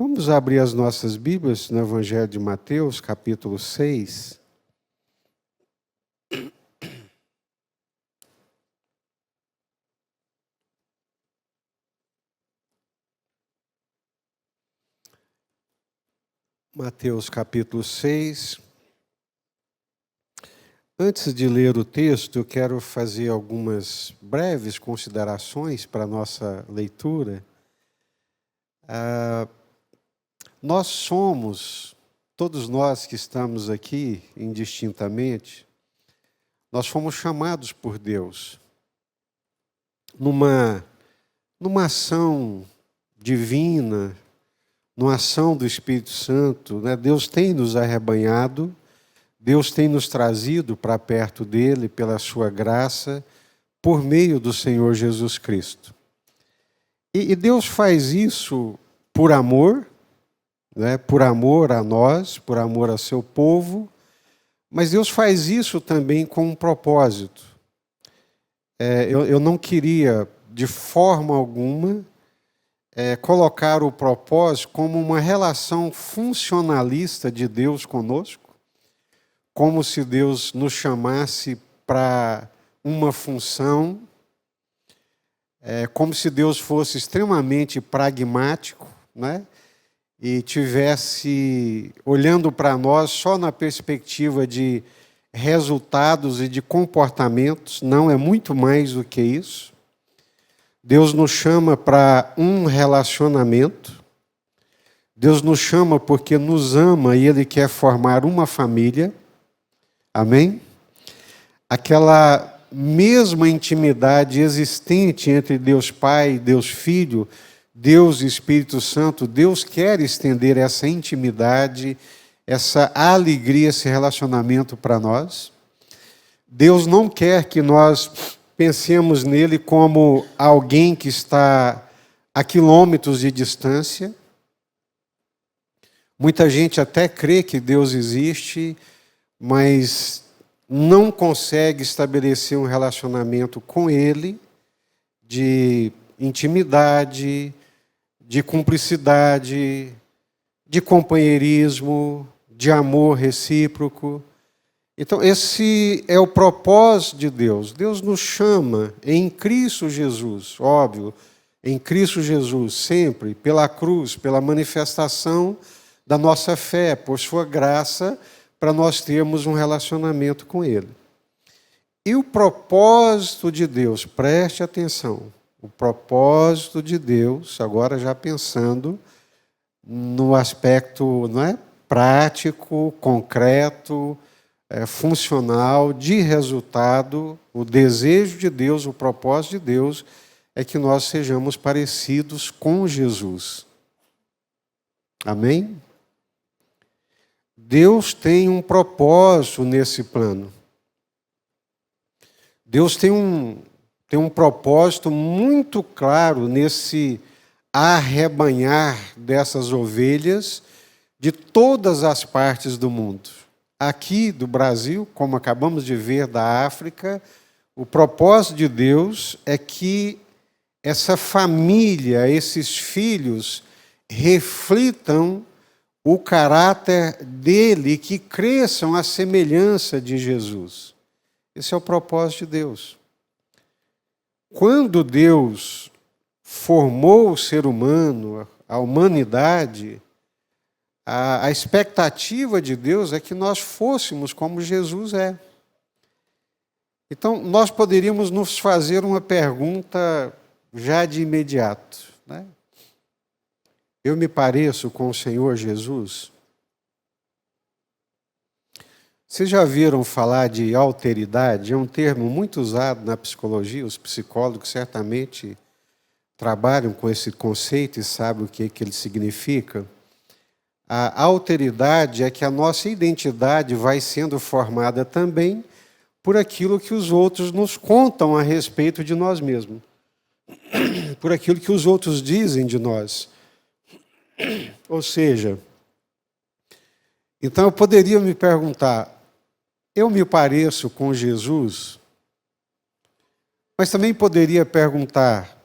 Vamos abrir as nossas Bíblias no Evangelho de Mateus, capítulo 6. Mateus, capítulo 6. Antes de ler o texto, eu quero fazer algumas breves considerações para a nossa leitura. Nós somos, todos nós que estamos aqui indistintamente, nós fomos chamados por Deus numa ação divina, numa ação do Espírito Santo, né? Deus tem nos arrebanhado, Deus tem nos trazido para perto dele pela sua graça, por meio do Senhor Jesus Cristo. E Deus faz isso por amor, né? Por amor a nós, por amor a seu povo, mas Deus faz isso também com um propósito. Eu não queria, de forma alguma, colocar o propósito como uma relação funcionalista de Deus conosco, como se Deus nos chamasse para uma função, como se Deus fosse extremamente pragmático, né? E tivesse olhando para nós só na perspectiva de resultados e de comportamentos. Não, é muito mais do que isso. Deus nos chama para um relacionamento. Deus nos chama porque nos ama e Ele quer formar uma família. Amém? Aquela mesma intimidade existente entre Deus Pai, Deus Filho, Deus e Espírito Santo, Deus quer estender essa intimidade, essa alegria, esse relacionamento para nós. Deus não quer que nós pensemos nele como alguém que está a quilômetros de distância. Muita gente até crê que Deus existe, mas não consegue estabelecer um relacionamento com Ele de intimidade, de cumplicidade, de companheirismo, de amor recíproco. Então, esse é o propósito de Deus. Deus nos chama em Cristo Jesus, óbvio, em Cristo Jesus, sempre, pela cruz, pela manifestação da nossa fé, por sua graça, para nós termos um relacionamento com Ele. E o propósito de Deus, preste atenção, o propósito de Deus, agora já pensando no aspecto, não é, prático, concreto, funcional, de resultado, o desejo de Deus, o propósito de Deus é que nós sejamos parecidos com Jesus. Amém? Deus tem um propósito nesse plano. Deus tem um propósito muito claro nesse arrebanhar dessas ovelhas de todas as partes do mundo. Aqui do Brasil, como acabamos de ver da África, o propósito de Deus é que essa família, esses filhos, reflitam o caráter dele, que cresçam à semelhança de Jesus. Esse é o propósito de Deus. Quando Deus formou o ser humano, a humanidade, a expectativa de Deus é que nós fôssemos como Jesus é. Então, nós poderíamos nos fazer uma pergunta já de imediato, né? Eu me pareço com o Senhor Jesus? Vocês já viram falar de alteridade? É um termo muito usado na psicologia. Os psicólogos certamente trabalham com esse conceito e sabem o que ele significa. A alteridade é que a nossa identidade vai sendo formada também por aquilo que os outros nos contam a respeito de nós mesmos, por aquilo que os outros dizem de nós. Ou seja, então eu poderia me perguntar, eu me pareço com Jesus? Mas também poderia perguntar,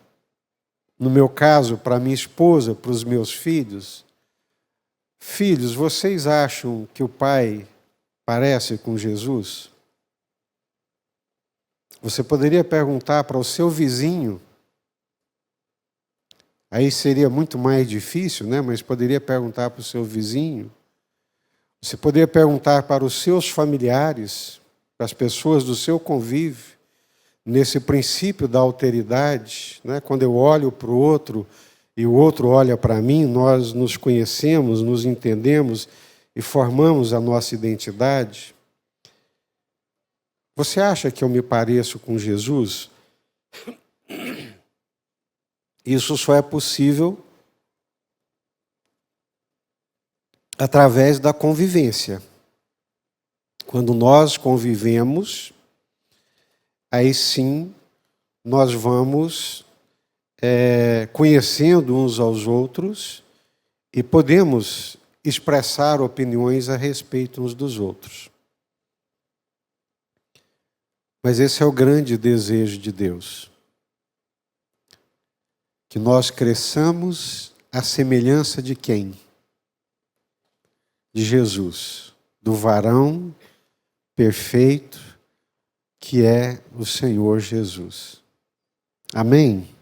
no meu caso, para minha esposa, para os meus filhos, Filhos, vocês acham que o Pai parece com Jesus? Você poderia perguntar para o seu vizinho, aí seria muito mais difícil, né? Mas poderia perguntar para o seu vizinho. Você poderia perguntar para os seus familiares, para as pessoas do seu convívio, nesse princípio da alteridade, né? Quando eu olho para o outro e o outro olha para mim, nós nos conhecemos, nos entendemos e formamos a nossa identidade. Você acha que eu me pareço com Jesus? Isso só é possível através da convivência. Quando nós convivemos, aí sim nós vamos conhecendo uns aos outros e podemos expressar opiniões a respeito uns dos outros. Mas esse é o grande desejo de Deus. Que nós cresçamos à semelhança de quem? De Jesus, do varão perfeito que é o Senhor Jesus. Amém?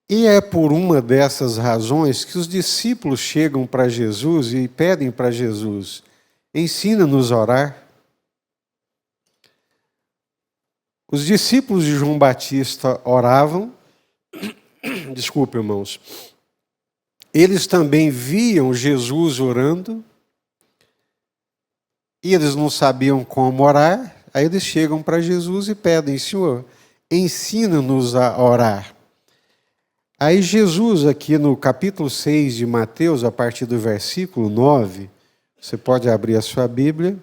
E é por uma dessas razões que os discípulos chegam para Jesus e pedem para Jesus: ensina-nos a orar. Os discípulos de João Batista oravam, desculpe, irmãos, eles também viam Jesus orando, e eles não sabiam como orar, aí eles chegam para Jesus e pedem: Senhor, ensina-nos a orar. Aí Jesus, aqui no capítulo 6 de Mateus, a partir do versículo 9, você pode abrir a sua Bíblia.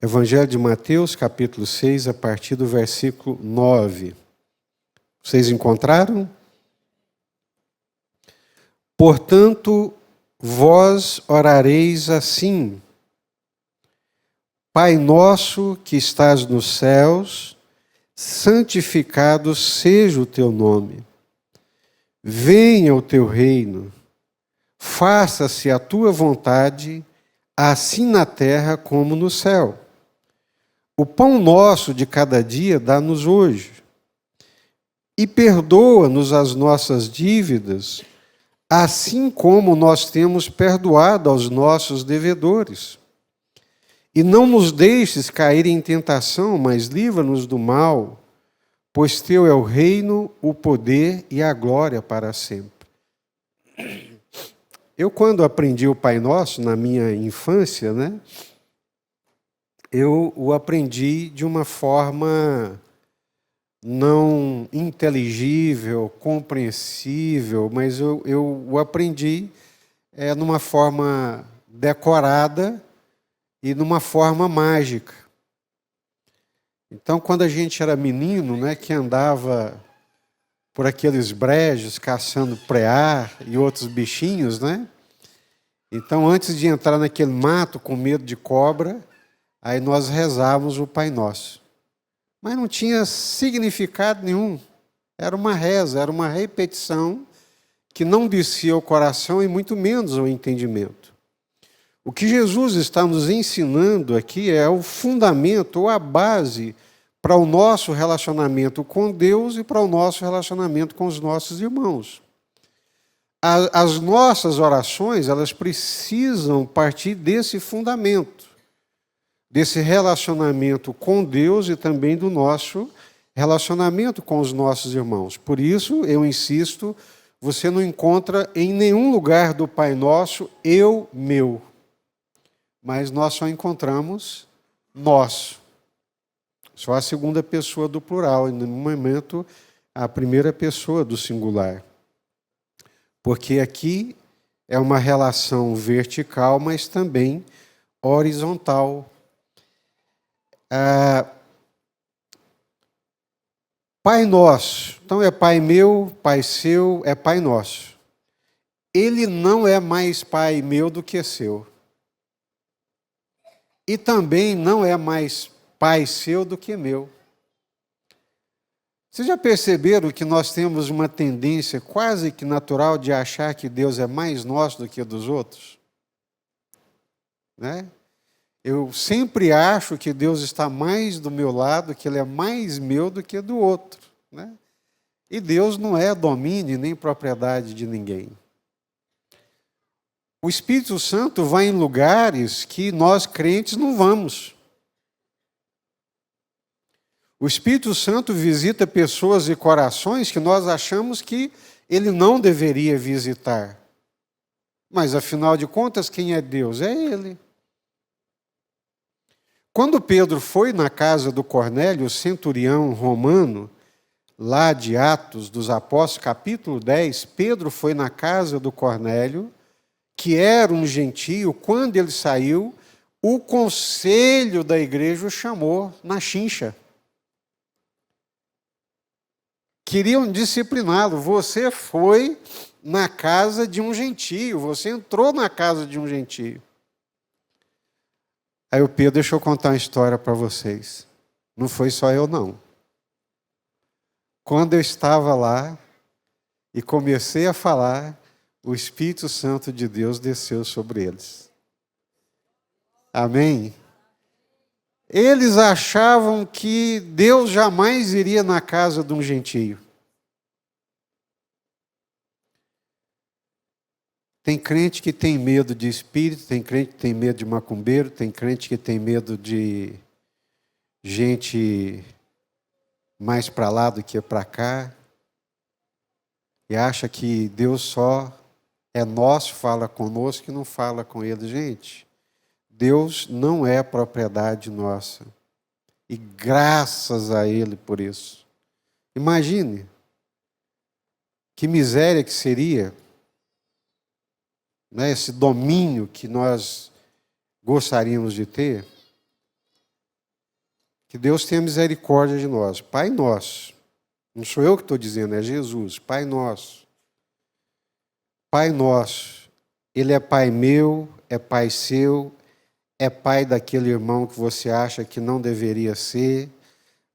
Evangelho de Mateus, capítulo 6, a partir do versículo 9. Vocês encontraram? Portanto, vós orareis assim: Pai nosso que estás nos céus, santificado seja o teu nome. Venha o teu reino. Faça-se a tua vontade, assim na terra como no céu. O pão nosso de cada dia dá-nos hoje. E perdoa-nos as nossas dívidas, assim como nós temos perdoado aos nossos devedores. E não nos deixes cair em tentação, mas livra-nos do mal, pois teu é o reino, o poder e a glória para sempre. Eu, quando aprendi o Pai Nosso, na minha infância, né, eu o aprendi de uma forma não inteligível, compreensível, mas eu o aprendi numa forma decorada e numa forma mágica. Então, quando a gente era menino, né, que andava por aqueles brejos caçando preá e outros bichinhos, né? Então, antes de entrar naquele mato com medo de cobra, aí nós rezávamos o Pai Nosso. Mas não tinha significado nenhum. Era uma reza, era uma repetição que não descia ao coração e muito menos ao entendimento. O que Jesus está nos ensinando aqui é o fundamento ou a base para o nosso relacionamento com Deus e para o nosso relacionamento com os nossos irmãos. As nossas orações, elas precisam partir desse fundamento, desse relacionamento com Deus e também do nosso relacionamento com os nossos irmãos. Por isso, eu insisto, você não encontra em nenhum lugar do Pai Nosso eu, meu. Mas nós só encontramos nosso. Só a segunda pessoa do plural, e no momento a primeira pessoa do singular. Porque aqui é uma relação vertical, mas também horizontal. Pai nosso, então é Pai meu, Pai seu, é Pai nosso. Ele não é mais Pai meu do que seu. E também não é mais Pai seu do que meu. Vocês já perceberam que nós temos uma tendência quase que natural de achar que Deus é mais nosso do que dos outros? Né? Eu sempre acho que Deus está mais do meu lado, que Ele é mais meu do que do outro. Né? E Deus não é domínio nem propriedade de ninguém. O Espírito Santo vai em lugares que nós crentes não vamos. O Espírito Santo visita pessoas e corações que nós achamos que ele não deveria visitar. Mas, afinal de contas, quem é Deus? É Ele. Quando Pedro foi na casa do Cornélio, o centurião romano, lá de Atos dos Apóstolos, capítulo 10, Pedro foi na casa do Cornélio, que era um gentio. Quando ele saiu, o conselho da igreja o chamou na chincha. Queriam discipliná-lo. Você foi na casa de um gentio, você entrou na casa de um gentio. Aí o Pedro, deixa eu contar uma história para vocês. Não foi só eu, não. Quando eu estava lá e comecei a falar, o Espírito Santo de Deus desceu sobre eles. Amém? Eles achavam que Deus jamais iria na casa de um gentio. Tem crente que tem medo de espírito, tem crente que tem medo de macumbeiro, tem crente que tem medo de gente mais para lá do que para cá. E acha que Deus só é nosso, fala conosco e não fala com ele. Gente, Deus não é propriedade nossa. E graças a Ele por isso. Imagine que miséria que seria, né, esse domínio que nós gostaríamos de ter. Que Deus tenha misericórdia de nós. Pai nosso. Não sou eu que estou dizendo, é Jesus. Pai nosso. Pai nosso. Ele é pai meu, é pai seu, é pai daquele irmão que você acha que não deveria ser,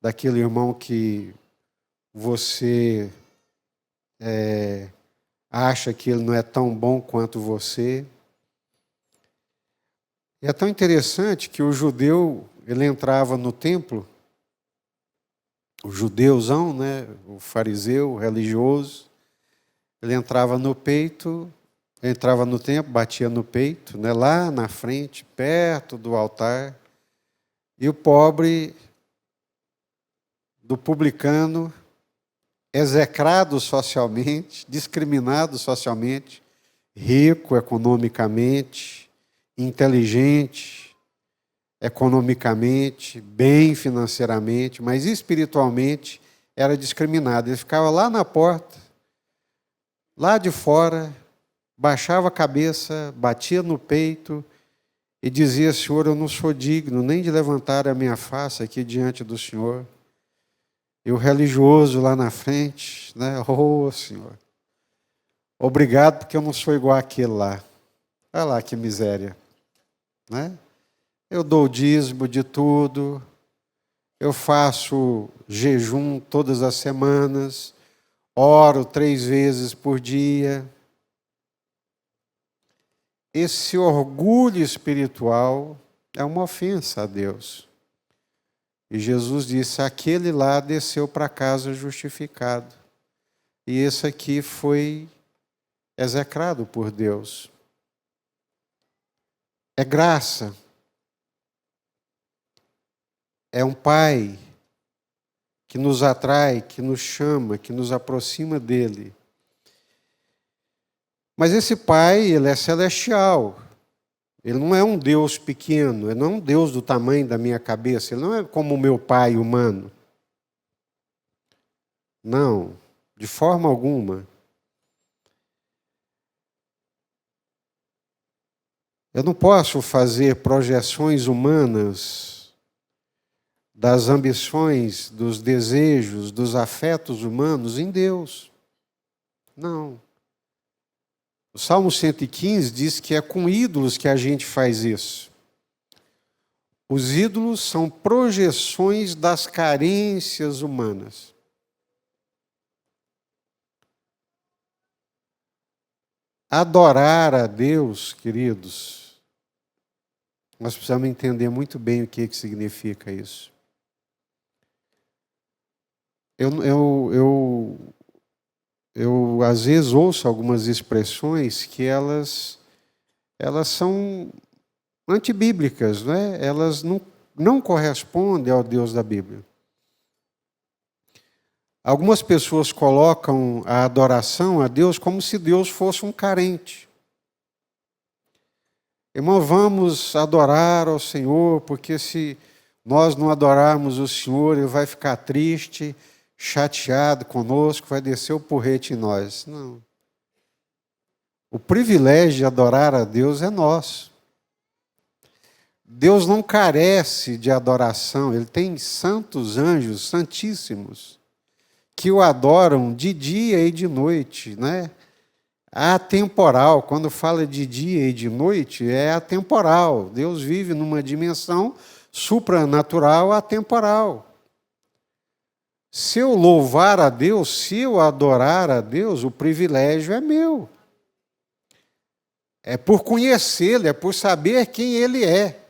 daquele irmão que você acha que ele não é tão bom quanto você. E é tão interessante que o judeu, ele entrava no templo, o judeuzão, né, o fariseu, o religioso, ele entrava no peito, entrava no templo, batia no peito, né, lá na frente, perto do altar, e o pobre do publicano, execrado socialmente, discriminado socialmente, rico economicamente, inteligente economicamente, bem financeiramente, mas espiritualmente era discriminado. Ele ficava lá na porta, lá de fora, baixava a cabeça, batia no peito e dizia: Senhor, eu não sou digno nem de levantar a minha face aqui diante do Senhor. E o religioso lá na frente, né? Oh, Senhor, obrigado porque eu não sou igual àquele lá. Olha lá que miséria, né? Eu dou o dízimo de tudo, eu faço jejum todas as semanas, oro 3 vezes por dia. Esse orgulho espiritual é uma ofensa a Deus. E Jesus disse: aquele lá desceu para casa justificado. E esse aqui foi execrado por Deus. É graça. É um Pai que nos atrai, que nos chama, que nos aproxima dele. Mas esse Pai, ele é celestial. Ele não é um Deus pequeno, ele não é um Deus do tamanho da minha cabeça, ele não é como o meu pai humano. Não, de forma alguma. Eu não posso fazer projeções humanas das ambições, dos desejos, dos afetos humanos em Deus. Não. O Salmo 115 diz que é com ídolos que a gente faz isso. Os ídolos são projeções das carências humanas. Adorar a Deus, queridos, nós precisamos entender muito bem o que significa isso. Eu às vezes ouço algumas expressões que elas são antibíblicas, né? Elas não correspondem ao Deus da Bíblia. Algumas pessoas colocam a adoração a Deus como se Deus fosse um carente. Irmão, vamos adorar ao Senhor, porque se nós não adorarmos o Senhor, Ele vai ficar triste, chateado conosco, vai descer o porrete em nós. Não. O privilégio de adorar a Deus é nosso. Deus não carece de adoração, Ele tem santos anjos, santíssimos, que o adoram de dia e de noite, né? Atemporal, quando fala de dia e de noite, é atemporal. Deus vive numa dimensão supranatural, atemporal. Se eu louvar a Deus, se eu adorar a Deus, o privilégio é meu. É por conhecê-lo, é por saber quem Ele é.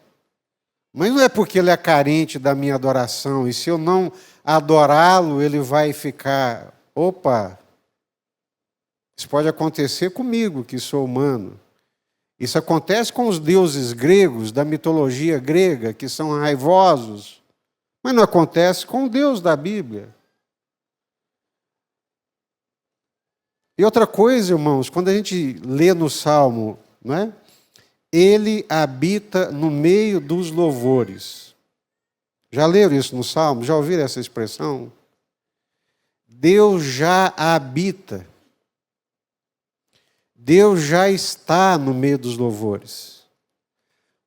Mas não é porque Ele é carente da minha adoração, e se eu não adorá-lo, Ele vai ficar, opa, isso pode acontecer comigo, que sou humano. Isso acontece com os deuses gregos, da mitologia grega, que são raivosos, mas não acontece com o Deus da Bíblia. E outra coisa, irmãos, quando a gente lê no Salmo, não é? Ele habita no meio dos louvores. Já leram isso no Salmo? Já ouviram essa expressão? Deus já habita. Deus já está no meio dos louvores.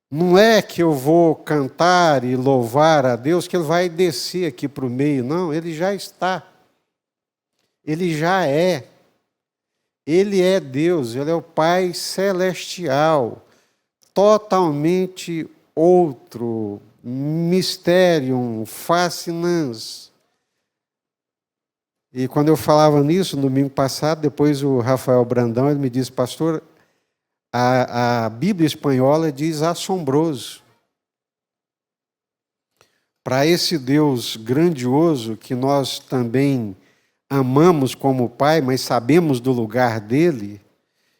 Não é que eu vou cantar e louvar a Deus, que Ele vai descer aqui para o meio. Não, Ele já está. Ele já é. Ele é Deus, Ele é o Pai celestial, totalmente outro, mysterium, fascinans. E quando eu falava nisso, no domingo passado, depois o Rafael Brandão, ele me disse, pastor, a Bíblia espanhola diz assombroso. Para esse Deus grandioso, que nós também amamos como Pai, mas sabemos do lugar dele,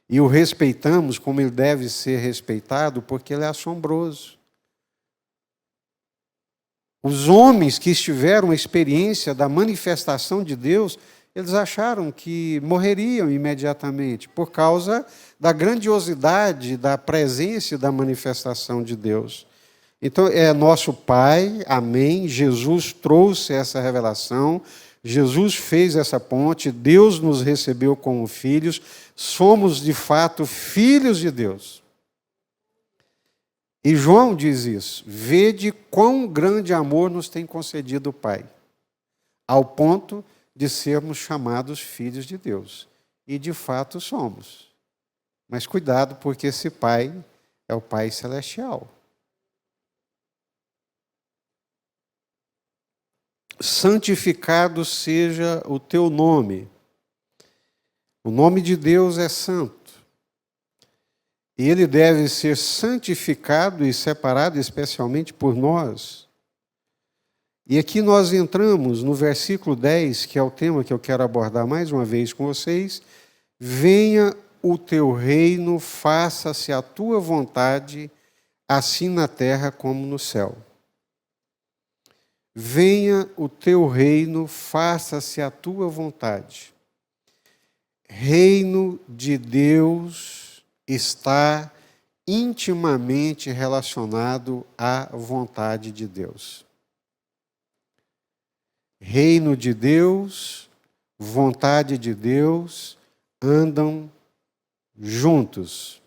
e o respeitamos como ele deve ser respeitado, porque ele é assombroso. Os homens que tiveram a experiência da manifestação de Deus, eles acharam que morreriam imediatamente, por causa da grandiosidade da presença e da manifestação de Deus. Então, é nosso Pai, amém, Jesus trouxe essa revelação, Jesus fez essa ponte, Deus nos recebeu como filhos, somos de fato filhos de Deus. E João diz isso, vede quão grande amor nos tem concedido o Pai, ao ponto de sermos chamados filhos de Deus. E de fato somos. Mas cuidado, porque esse Pai é o Pai celestial. Santificado seja o teu nome. O nome de Deus é santo. E ele deve ser santificado e separado especialmente por nós. E aqui nós entramos no versículo 10, que é o tema que eu quero abordar mais uma vez com vocês. Venha o teu reino, faça-se a tua vontade, assim na terra como no céu. Venha o teu reino, faça-se a tua vontade. Reino de Deus está intimamente relacionado à vontade de Deus. Reino de Deus, vontade de Deus andam juntos.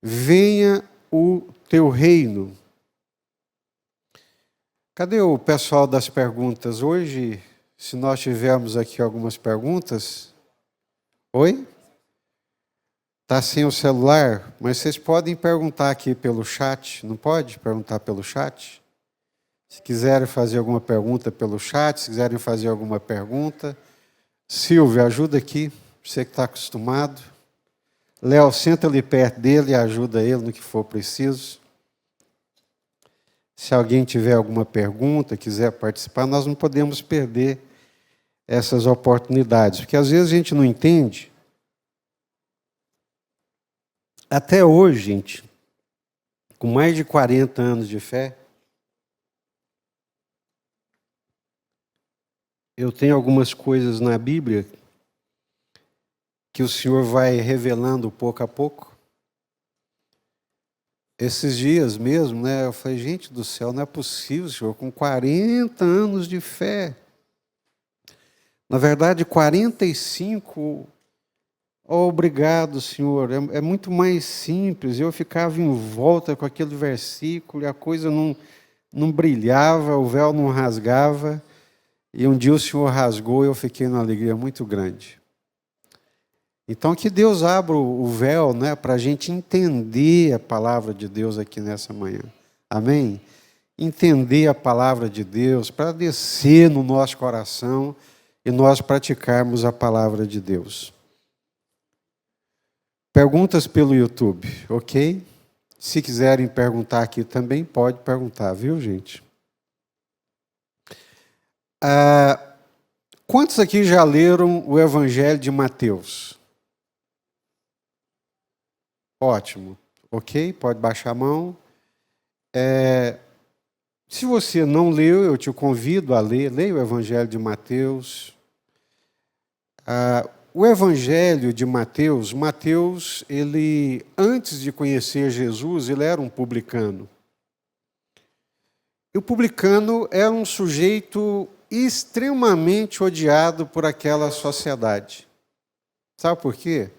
Venha o teu reino. Cadê o pessoal das perguntas? Hoje, se nós tivermos aqui algumas perguntas. Oi? Está sem o celular? Mas vocês podem perguntar aqui pelo chat. Não pode perguntar pelo chat? Se quiserem fazer alguma pergunta pelo chat, se quiserem fazer alguma pergunta. Silvia, ajuda aqui. você que está acostumado. Léo, senta ali perto dele e ajuda ele no que for preciso. Se alguém tiver alguma pergunta, quiser participar, nós não podemos perder essas oportunidades, porque às vezes a gente não entende. Até hoje, gente, com mais de 40 anos de fé, eu tenho algumas coisas na Bíblia que o Senhor vai revelando pouco a pouco. Esses dias mesmo, né, eu falei, gente do céu, não é possível, Senhor, com 40 anos de fé. Na verdade, 45. Oh, obrigado, Senhor. É muito mais simples. Eu ficava em volta com aquele versículo e a coisa não brilhava, o véu não rasgava. E um dia o Senhor rasgou e eu fiquei numa alegria muito grande. Então, que Deus abra o véu, né, para a gente entender a palavra de Deus aqui nessa manhã. Amém? Entender a palavra de Deus, para descer no nosso coração e nós praticarmos a palavra de Deus. Perguntas pelo YouTube, ok? Se quiserem perguntar aqui também, pode perguntar, viu, gente? Quantos aqui já leram o Evangelho de Mateus? Ótimo, ok? Pode baixar a mão. Se você não leu, eu te convido a ler. Leia o Evangelho de Mateus. O Evangelho de Mateus, ele, antes de conhecer Jesus, ele era um publicano. E o publicano era um sujeito extremamente odiado por aquela sociedade. Sabe por quê?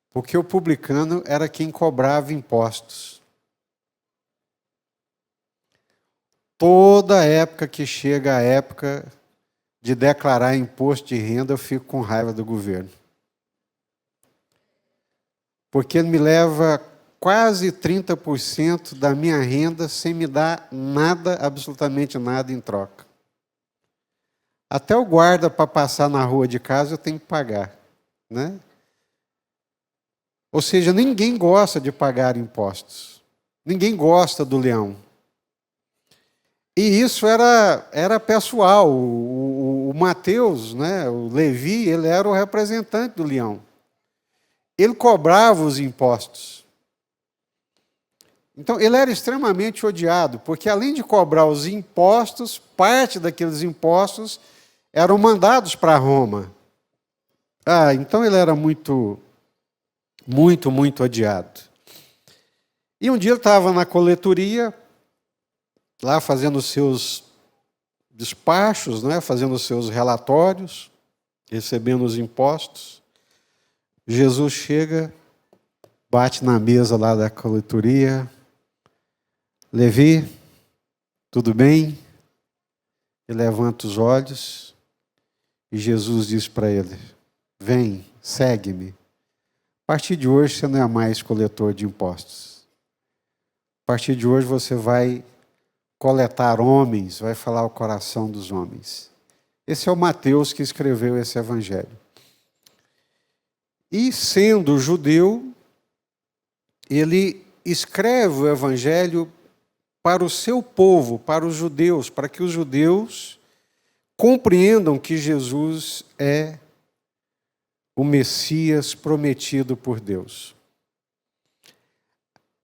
Porque o publicano era quem cobrava impostos. Toda época que chega a época de declarar imposto de renda, eu fico com raiva do governo. Porque ele me leva quase 30% da minha renda sem me dar nada, absolutamente nada em troca. Até o guarda para passar na rua de casa eu tenho que pagar, né? Ou seja, ninguém gosta de pagar impostos. Ninguém gosta do leão. E isso era pessoal. O Mateus, né, o Levi, ele era o representante do leão. Ele cobrava os impostos. Então, ele era extremamente odiado, porque além de cobrar os impostos, parte daqueles impostos eram mandados para Roma. Então ele era muito odiado. E um dia ele estava na coletoria, lá fazendo os seus despachos, né, fazendo os seus relatórios, recebendo os impostos. Jesus chega, bate na mesa lá da coletoria. Levi, tudo bem? Ele levanta os olhos e Jesus diz para ele, vem, segue-me. A partir de hoje você não é mais coletor de impostos. A partir de hoje você vai coletar homens, vai falar o coração dos homens. Esse é o Mateus que escreveu esse evangelho. E sendo judeu, ele escreve o evangelho para o seu povo, para os judeus, para que os judeus compreendam que Jesus é o Messias prometido por Deus.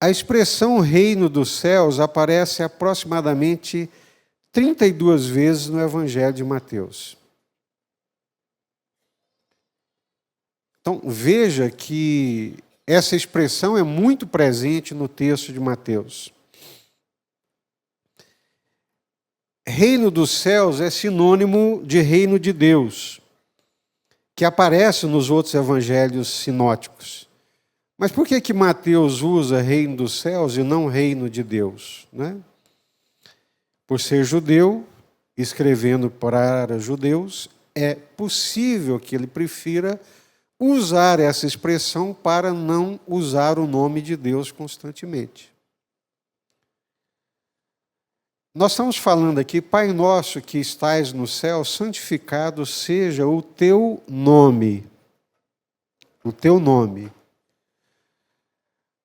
A expressão reino dos céus aparece aproximadamente 32 vezes no Evangelho de Mateus. Então, veja que essa expressão é muito presente no texto de Mateus. Reino dos céus é sinônimo de reino de Deus, que aparece nos outros evangelhos sinóticos. Mas por que Mateus usa reino dos céus e não reino de Deus, né? Por ser judeu, escrevendo para judeus, é possível que ele prefira usar essa expressão para não usar o nome de Deus constantemente. Nós estamos falando aqui, Pai nosso que estais no céu, santificado seja o teu nome. o teu nome.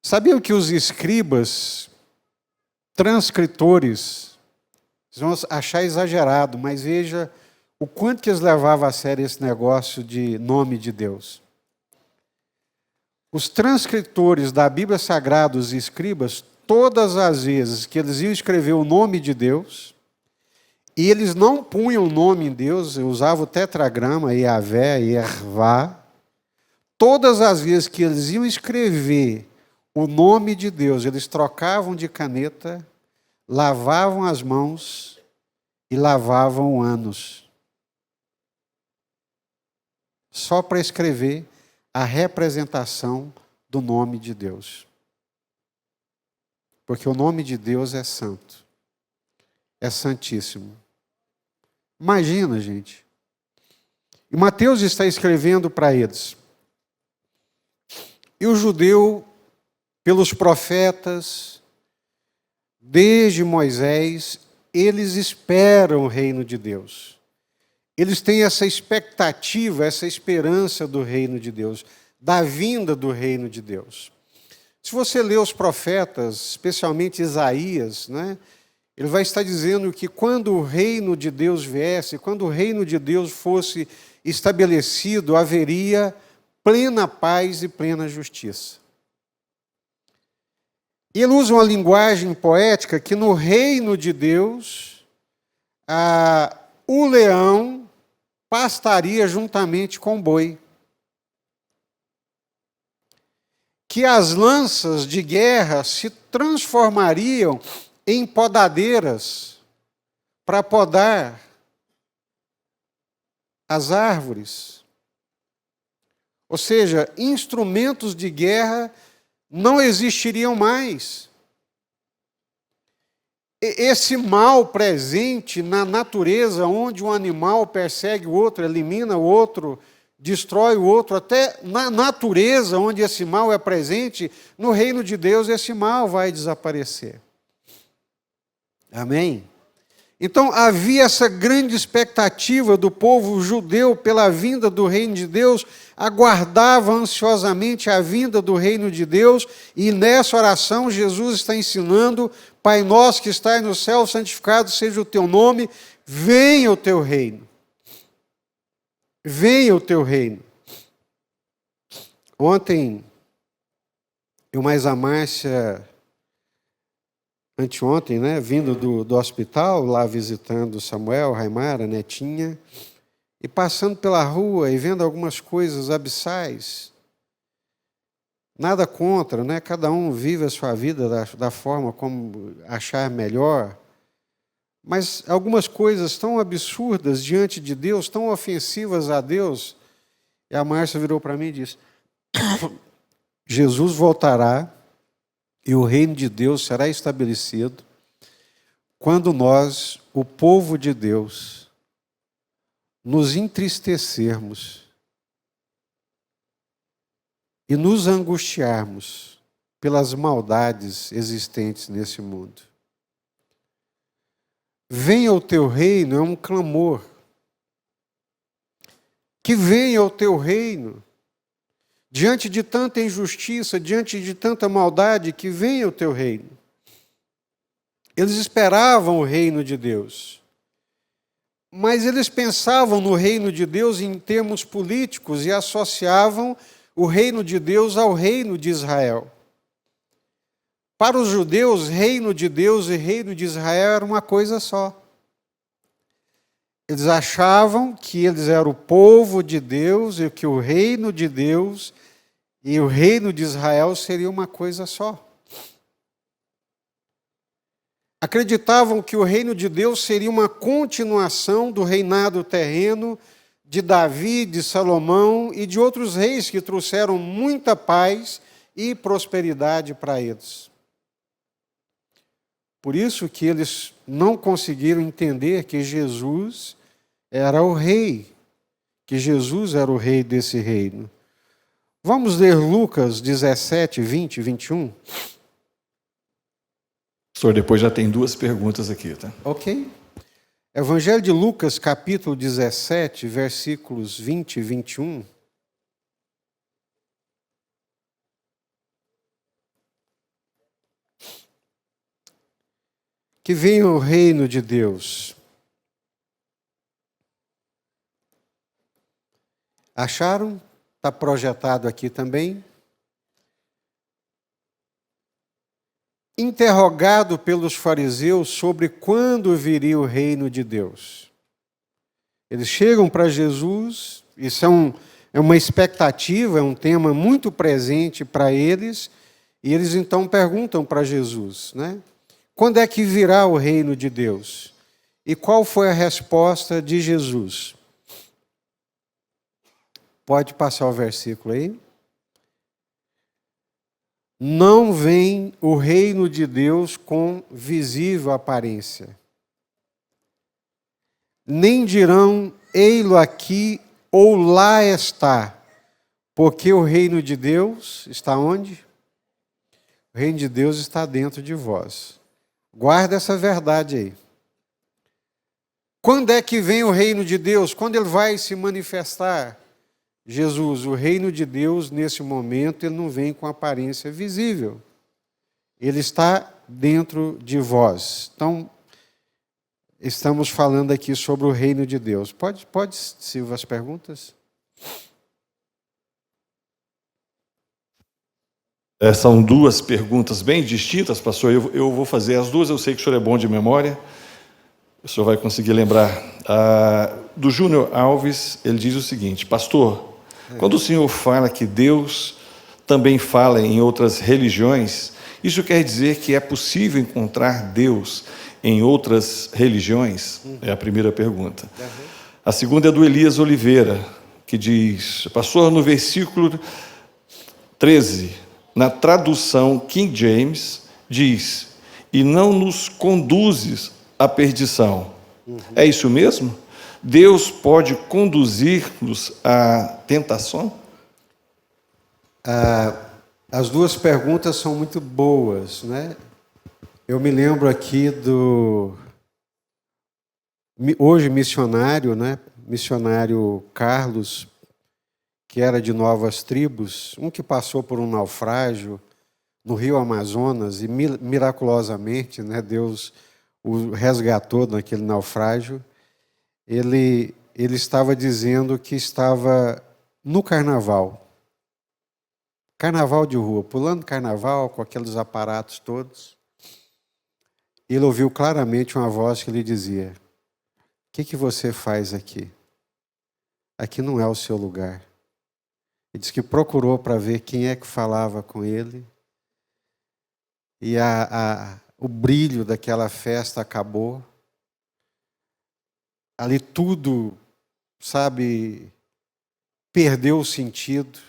Sabiam que os escribas, transcritores, vocês vão achar exagerado, mas veja o quanto que eles levavam a sério esse negócio de nome de Deus. Os transcritores da Bíblia Sagrada, os escribas, todas as vezes que eles iam escrever o nome de Deus, e eles não punham o nome em Deus, usavam o tetragrama, Yahvé, Yervá, todas as vezes que eles iam escrever o nome de Deus, eles trocavam de caneta, lavavam as mãos e lavavam anos. Só para escrever a representação do nome de Deus. Porque o nome de Deus é santo. É santíssimo. Imagina, gente. E Mateus está escrevendo para eles. E o judeu, pelos profetas, desde Moisés, eles esperam o reino de Deus. Eles têm essa expectativa, essa esperança do reino de Deus, da vinda do reino de Deus. Se você ler os profetas, especialmente Isaías, né, ele vai estar dizendo que quando o reino de Deus viesse, quando o reino de Deus fosse estabelecido, haveria plena paz e plena justiça. E ele usa uma linguagem poética que no reino de Deus, o leão pastaria juntamente com o boi. Que as lanças de guerra se transformariam em podadeiras para podar as árvores. Ou seja, instrumentos de guerra não existiriam mais. Esse mal presente na natureza, onde um animal persegue o outro, elimina o outro, destrói o outro, até na natureza onde esse mal é presente, no reino de Deus esse mal vai desaparecer. Amém? Então havia essa grande expectativa do povo judeu pela vinda do reino de Deus, aguardava ansiosamente a vinda do reino de Deus, e nessa oração Jesus está ensinando: Pai nosso que estás no céu, santificado seja o teu nome, venha o teu reino. Venha o teu reino. Ontem, eu mais a Márcia, anteontem, né, vindo do hospital, lá visitando Samuel, Raimara, Netinha, e passando pela rua e vendo algumas coisas abissais. Nada contra, né? Cada um vive a sua vida da forma como achar melhor. Mas algumas coisas tão absurdas diante de Deus, tão ofensivas a Deus. E a Márcia virou para mim e disse: Jesus voltará e o reino de Deus será estabelecido quando nós, o povo de Deus, nos entristecermos e nos angustiarmos pelas maldades existentes nesse mundo. Venha o teu reino é um clamor. Que venha o teu reino. Diante de tanta injustiça, diante de tanta maldade, que venha o teu reino. Eles esperavam o reino de Deus. Mas eles pensavam no reino de Deus em termos políticos e associavam o reino de Deus ao reino de Israel. Para os judeus, reino de Deus e reino de Israel era uma coisa só. Eles achavam que eles eram o povo de Deus e que o reino de Deus e o reino de Israel seria uma coisa só. Acreditavam que o reino de Deus seria uma continuação do reinado terreno de Davi, de Salomão e de outros reis que trouxeram muita paz e prosperidade para eles. Por isso que eles não conseguiram entender que Jesus era o rei, que Jesus era o rei desse reino. Vamos ler Lucas 17, 20 e 21? Pastor, depois já tem duas perguntas aqui, tá? Ok. Evangelho de Lucas, capítulo 17, versículos 20 e 21. que venha o reino de Deus. Acharam? Está projetado aqui também. Interrogado pelos fariseus sobre quando viria o reino de Deus. Eles chegam para Jesus, isso é uma expectativa, é um tema muito presente para eles, e eles então perguntam para Jesus, né? Quando é que virá o reino de Deus? E qual foi a resposta de Jesus? Pode passar o versículo aí. Não vem o reino de Deus com visível aparência. Nem dirão, ei-lo aqui ou lá está, porque o reino de Deus está onde? O reino de Deus está dentro de vós. Guarda essa verdade aí. Quando é que vem o reino de Deus? Quando ele vai se manifestar? Jesus, o reino de Deus, nesse momento, ele não vem com aparência visível. Ele está dentro de vós. Então, estamos falando aqui sobre o reino de Deus. Pode Silva, as perguntas? São duas perguntas bem distintas, pastor. Eu vou fazer as duas, eu sei que o senhor é bom de memória. O senhor vai conseguir lembrar. Do Júnior Alves, ele diz o seguinte: pastor, quando o senhor fala que Deus também fala em outras religiões, isso quer dizer que é possível encontrar Deus em outras religiões? É a primeira pergunta. A segunda é do Elias Oliveira, que diz: pastor, no versículo 13, na tradução King James, diz: e não nos conduzes à perdição. É isso mesmo? Deus pode conduzir-nos à tentação? As duas perguntas são muito boas, né? Eu me lembro aqui hoje missionário, né? Missionário Carlos, que era de Novas Tribos, que passou por um naufrágio no Rio Amazonas e miraculosamente, né, Deus o resgatou naquele naufrágio. Ele estava dizendo que estava no carnaval de rua, pulando carnaval com aqueles aparatos todos. Ele ouviu claramente uma voz que lhe dizia: o que você faz aqui? Aqui não é o seu lugar. Ele disse que procurou para ver quem é que falava com ele. E o brilho daquela festa acabou. Ali tudo, sabe, perdeu o sentido.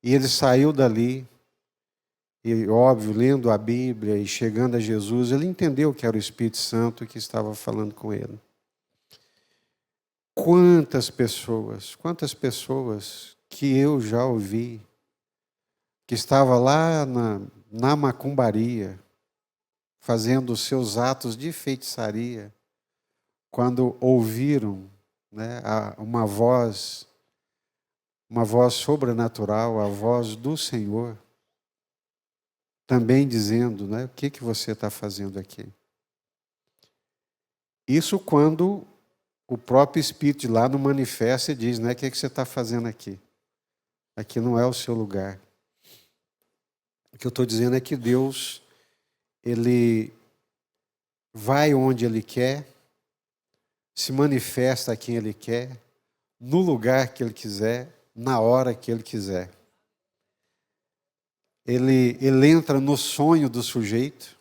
E ele saiu dali, e óbvio, lendo a Bíblia e chegando a Jesus, ele entendeu que era o Espírito Santo que estava falando com ele. Quantas pessoas que eu já ouvi, que estava lá na macumbaria, fazendo os seus atos de feitiçaria, quando ouviram, né, uma voz sobrenatural, a voz do Senhor, também dizendo, né, o que você está fazendo aqui? Isso quando o próprio Espírito de lá no manifesta e diz, né, o que você está fazendo aqui? Aqui não é o seu lugar. O que eu estou dizendo é que Deus, Ele vai onde Ele quer, se manifesta a quem Ele quer, no lugar que Ele quiser, na hora que Ele quiser. Ele entra no sonho do sujeito.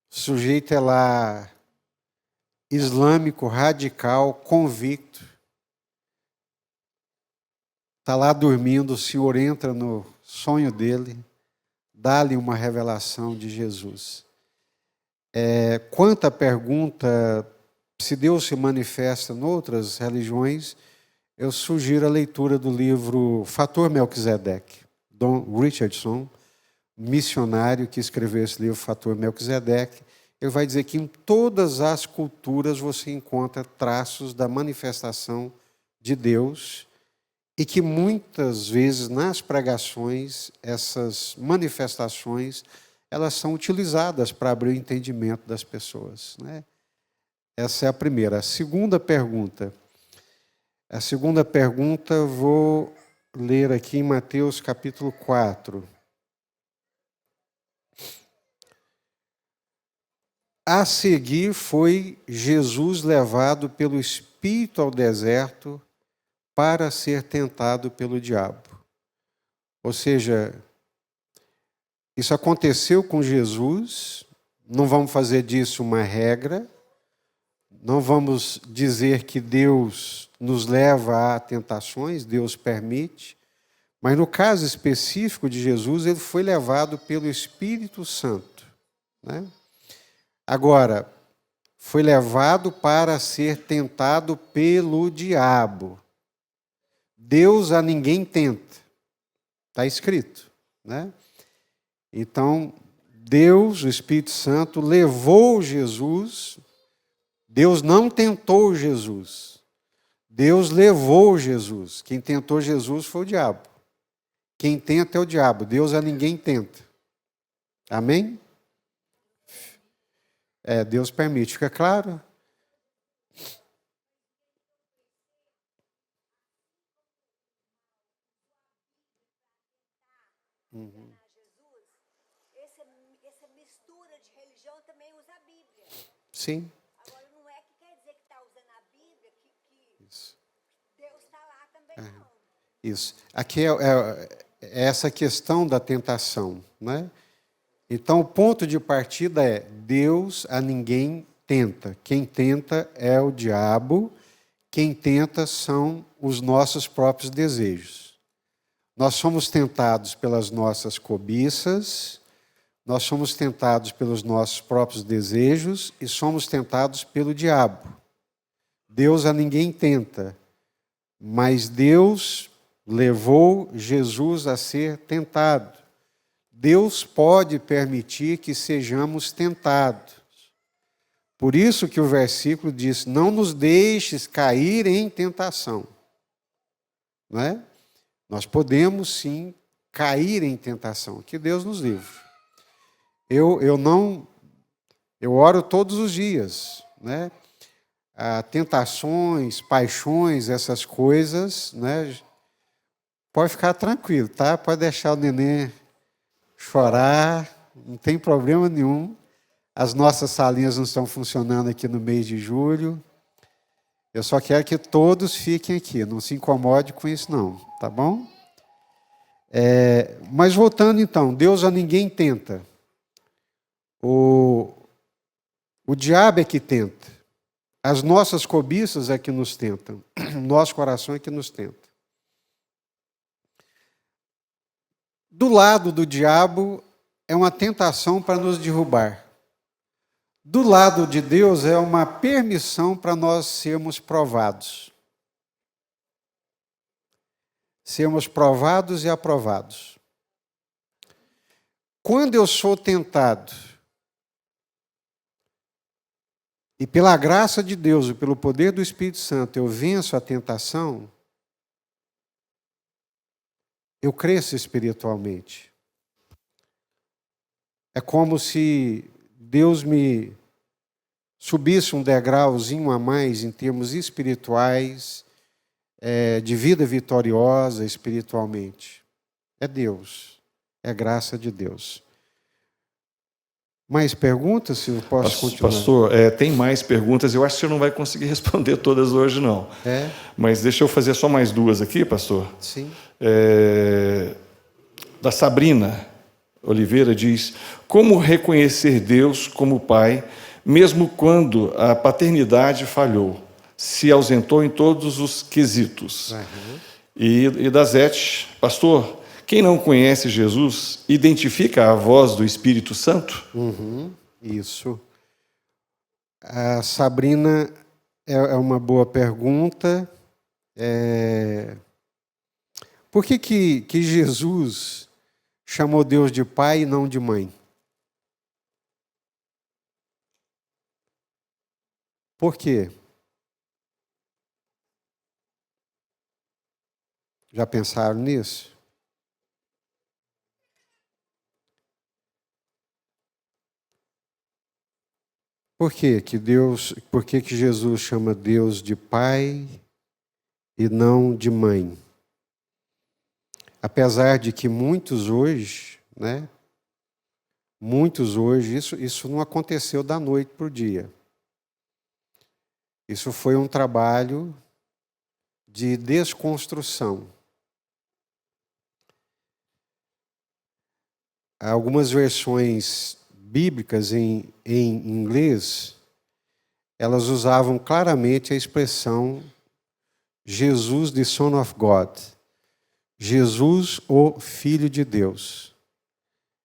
O sujeito é lá islâmico, radical, convicto. Está lá dormindo, o Senhor entra no sonho dele, dá-lhe uma revelação de Jesus. Quanto à pergunta se Deus se manifesta em outras religiões, eu sugiro a leitura do livro Fator Melquisedeque, Don Richardson, missionário que escreveu esse livro, Fator Melquisedeque. Ele vai dizer que em todas as culturas você encontra traços da manifestação de Deus e que muitas vezes nas pregações essas manifestações elas são utilizadas para abrir o entendimento das pessoas, né? Essa é a primeira. A segunda pergunta eu vou ler aqui em Mateus capítulo 4. A seguir foi Jesus levado pelo Espírito ao deserto para ser tentado pelo diabo. Ou seja, isso aconteceu com Jesus, não vamos fazer disso uma regra, não vamos dizer que Deus nos leva a tentações, Deus permite, mas no caso específico de Jesus, ele foi levado pelo Espírito Santo, né? Agora, foi levado para ser tentado pelo diabo. Deus a ninguém tenta, está escrito, né? Então, Deus, o Espírito Santo, levou Jesus. Deus não tentou Jesus. Deus levou Jesus. Quem tentou Jesus foi o diabo. Quem tenta é o diabo. Deus a ninguém tenta. Amém? Deus permite. Fica claro? Uhum. Essa mistura de religião também usa a Bíblia. Sim. Agora, não é que quer dizer que está usando a Bíblia que Isso. Deus está lá também, não. Isso. Aqui é essa questão da tentação, né? Então, o ponto de partida é: Deus a ninguém tenta. Quem tenta é o diabo, quem tenta são os nossos próprios desejos. Nós somos tentados pelas nossas cobiças, nós somos tentados pelos nossos próprios desejos e somos tentados pelo diabo. Deus a ninguém tenta, mas Deus levou Jesus a ser tentado. Deus pode permitir que sejamos tentados. Por isso que o versículo diz: não nos deixes cair em tentação. Não é? Nós podemos sim cair em tentação, que Deus nos livre. Eu oro todos os dias, né? Tentações, paixões, essas coisas, né? Pode ficar tranquilo, tá? Pode deixar o neném chorar, não tem problema nenhum. As nossas salinhas não estão funcionando aqui no mês de julho. Eu só quero que todos fiquem aqui, não se incomode com isso não, tá bom? Mas voltando então, Deus a ninguém tenta. O diabo é que tenta. As nossas cobiças é que nos tentam. O nosso coração é que nos tenta. Do lado do diabo é uma tentação para nos derrubar. Do lado de Deus é uma permissão para nós sermos provados. Sermos provados e aprovados. Quando eu sou tentado, e pela graça de Deus e pelo poder do Espírito Santo eu venço a tentação, eu cresço espiritualmente. É como se Deus me subisse um degrauzinho a mais em termos espirituais, de vida vitoriosa espiritualmente. É Deus, é graça de Deus. Mais perguntas, se eu posso continuar? Pastor, tem mais perguntas. Eu acho que o senhor não vai conseguir responder todas hoje, não. Mas deixa eu fazer só mais duas aqui, pastor. Sim. Da Sabrina Oliveira diz: como reconhecer Deus como Pai, mesmo quando a paternidade falhou, se ausentou em todos os quesitos? Uhum. E da Zete: pastor, quem não conhece Jesus identifica a voz do Espírito Santo? Uhum. Isso. A Sabrina é uma boa pergunta. Por que Jesus chamou Deus de pai e não de mãe? Por quê? Já pensaram nisso? Por que que Jesus chama Deus de pai e não de mãe? Apesar de que muitos hoje, né? Muitos hoje, isso não aconteceu da noite para o dia. Isso foi um trabalho de desconstrução. Algumas versões bíblicas em inglês, elas usavam claramente a expressão Jesus, the Son of God. Jesus, o Filho de Deus.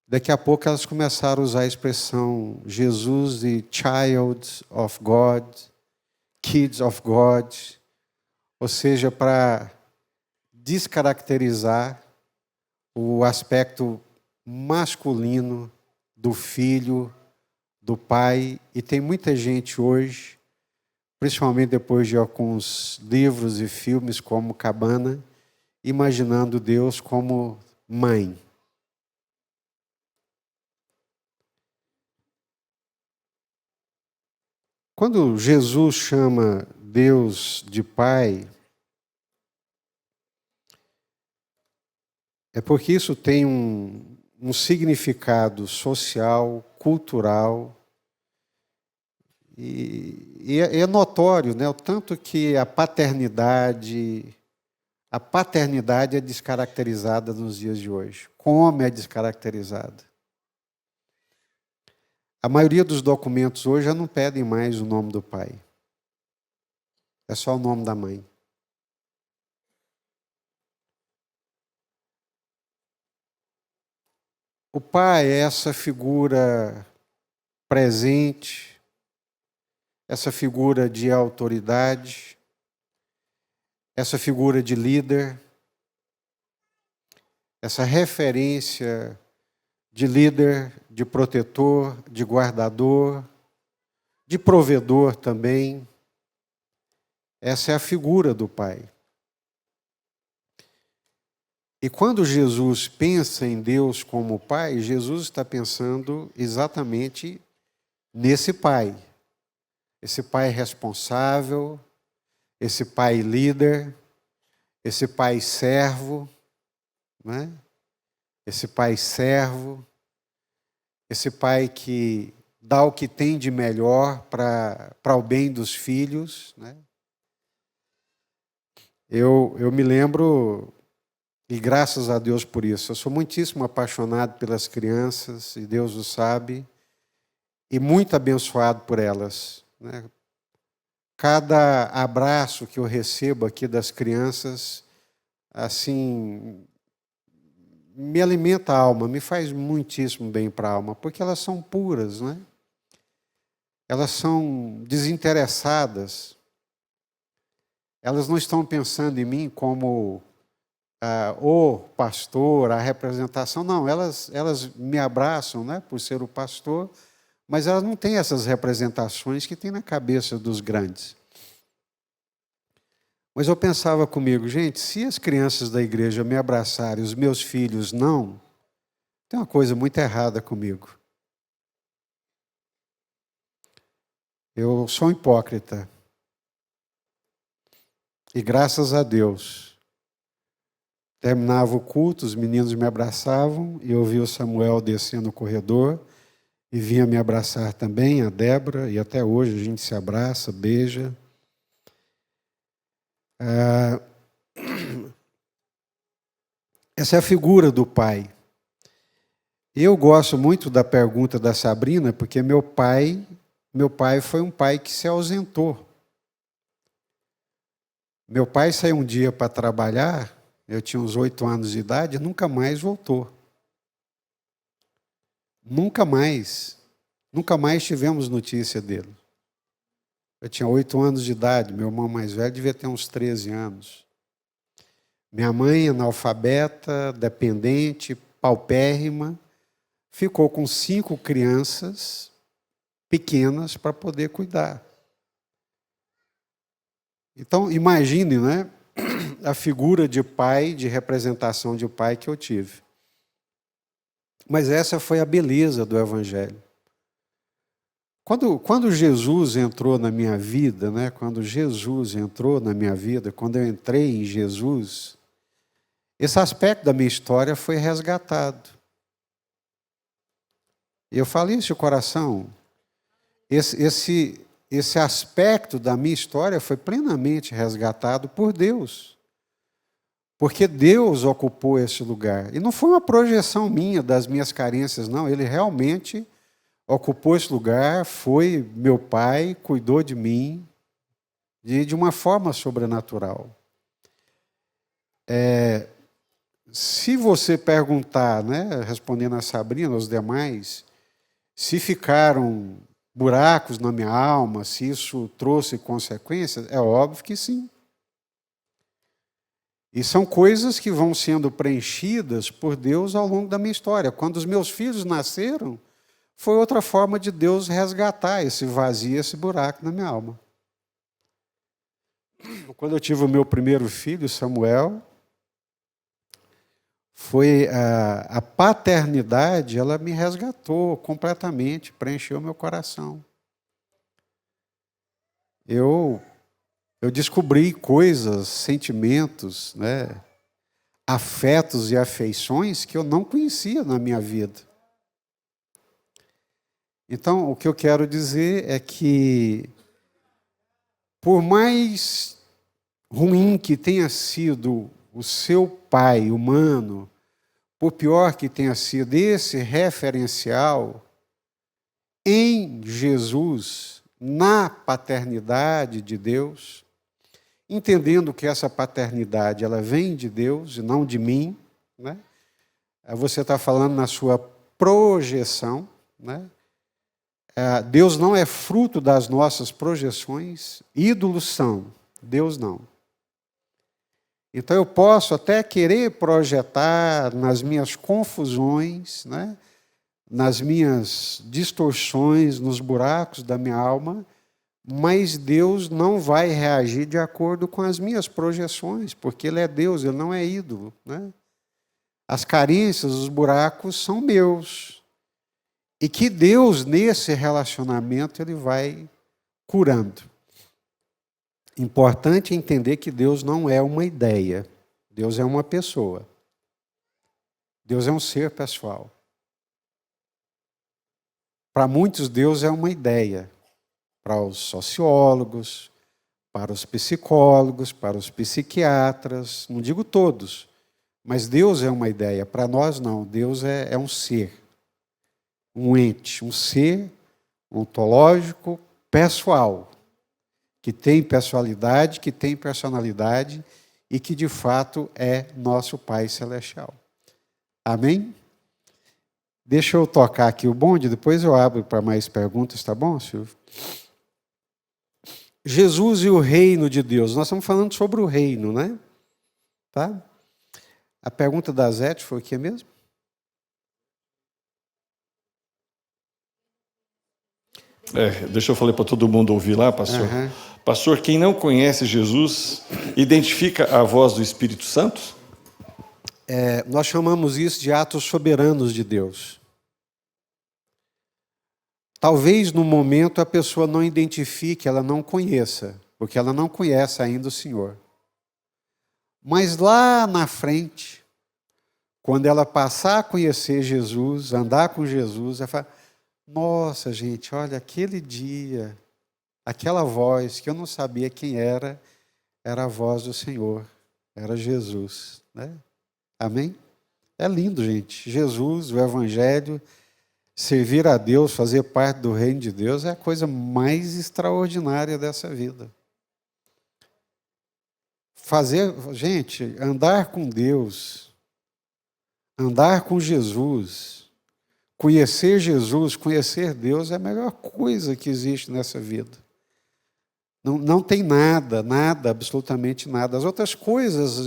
Daqui a pouco elas começaram a usar a expressão Jesus, the Child of God, Kids of God, ou seja, para descaracterizar o aspecto masculino do filho, do pai. E tem muita gente hoje, principalmente depois de alguns livros e filmes como Cabana, imaginando Deus como mãe. Quando Jesus chama Deus de pai, é porque isso tem um significado social, cultural, e é notório, né? O tanto que a paternidade é descaracterizada nos dias de hoje. Como é descaracterizada? A maioria dos documentos hoje já não pedem mais o nome do pai. É só o nome da mãe. O pai é essa figura presente, essa figura de autoridade, essa figura de líder, essa referência de líder, de protetor, de guardador, de provedor também. Essa é a figura do pai. E quando Jesus pensa em Deus como pai, Jesus está pensando exatamente nesse pai. Esse pai responsável, esse pai líder, esse pai servo, né? Esse pai servo, esse pai que dá o que tem de melhor para o bem dos filhos, né? Eu me lembro, e graças a Deus por isso, eu sou muitíssimo apaixonado pelas crianças, e Deus o sabe, e muito abençoado por elas, né? Cada abraço que eu recebo aqui das crianças, assim, me alimenta a alma, me faz muitíssimo bem para a alma, porque elas são puras, né? Elas são desinteressadas. Elas não estão pensando em mim como o pastor, a representação. Não, elas me abraçam, né, por ser o pastor, mas elas não têm essas representações que tem na cabeça dos grandes. Mas eu pensava comigo, gente, se as crianças da igreja me abraçarem, os meus filhos não, tem uma coisa muito errada comigo. Eu sou um hipócrita. E graças a Deus, terminava o culto, os meninos me abraçavam, e eu via o Samuel descendo o corredor, e vinha me abraçar também, a Débora, e até hoje a gente se abraça, beija. Essa é a figura do pai. Eu gosto muito da pergunta da Sabrina, porque meu pai foi um pai que se ausentou. Meu pai saiu um dia para trabalhar, eu tinha uns 8 anos de idade, e nunca mais voltou. Nunca mais tivemos notícia dele. Eu tinha 8 anos de idade, meu irmão mais velho devia ter uns 13 anos. Minha mãe, analfabeta, dependente, paupérrima, ficou com 5 crianças pequenas para poder cuidar. Então, imagine, né, a figura de pai, de representação de pai que eu tive. Mas essa foi a beleza do Evangelho. Quando Jesus entrou na minha vida, né? Quando Jesus entrou na minha vida, quando eu entrei em Jesus, esse aspecto da minha história foi resgatado. Eu falei isso de coração. Esse aspecto da minha história foi plenamente resgatado por Deus. Porque Deus ocupou esse lugar. E não foi uma projeção minha das minhas carências, não. Ele realmente ocupou esse lugar, foi meu pai, cuidou de mim de uma forma sobrenatural. Se você perguntar, né, respondendo a Sabrina, aos demais, se ficaram buracos na minha alma, se isso trouxe consequências, é óbvio que sim. E são coisas que vão sendo preenchidas por Deus ao longo da minha história. Quando os meus filhos nasceram, foi outra forma de Deus resgatar esse vazio, esse buraco na minha alma. Quando eu tive o meu primeiro filho, Samuel, foi a paternidade, ela me resgatou completamente, preencheu meu coração. Eu descobri coisas, sentimentos, né, afetos e afeições que eu não conhecia na minha vida. Então, o que eu quero dizer é que, por mais ruim que tenha sido o seu pai humano, por pior que tenha sido esse referencial, em Jesus, na paternidade de Deus, entendendo que essa paternidade ela vem de Deus e não de mim, né? Você está falando na sua projeção, né? Deus não é fruto das nossas projeções, ídolos são, Deus não. Então eu posso até querer projetar nas minhas confusões, né? Nas minhas distorções, nos buracos da minha alma, mas Deus não vai reagir de acordo com as minhas projeções, porque Ele é Deus, Ele não é ídolo, né? As carências, os buracos são meus. E que Deus, nesse relacionamento, Ele vai curando. Importante entender que Deus não é uma ideia. Deus é uma pessoa. Deus é um ser pessoal. Para muitos, Deus é uma ideia. Para os sociólogos, para os psicólogos, para os psiquiatras, não digo todos, mas Deus é uma ideia. Para nós, não. Deus é um ser, um ente, um ser ontológico, pessoal, que tem pessoalidade, que tem personalidade e que, de fato, é nosso Pai Celestial. Amém? Deixa eu tocar aqui o bonde, depois eu abro para mais perguntas, tá bom, Silvio? Jesus e o reino de Deus. Nós estamos falando sobre o reino, né? Tá? A pergunta da Zete foi o que mesmo? Deixa eu falar para todo mundo ouvir lá, pastor. Uhum. Pastor, quem não conhece Jesus, identifica a voz do Espírito Santo? Nós chamamos isso de atos soberanos de Deus. Talvez no momento a pessoa não identifique, ela não conheça, porque ela não conhece ainda o Senhor. Mas lá na frente, quando ela passar a conhecer Jesus, andar com Jesus, ela fala: nossa, gente, olha, aquele dia, aquela voz que eu não sabia quem era a voz do Senhor, era Jesus, né? Amém? É lindo, gente. Jesus, o Evangelho, servir a Deus, fazer parte do reino de Deus é a coisa mais extraordinária dessa vida. Gente, andar com Deus, andar com Jesus, conhecer Deus é a melhor coisa que existe nessa vida. Não tem nada, absolutamente nada. As outras coisas,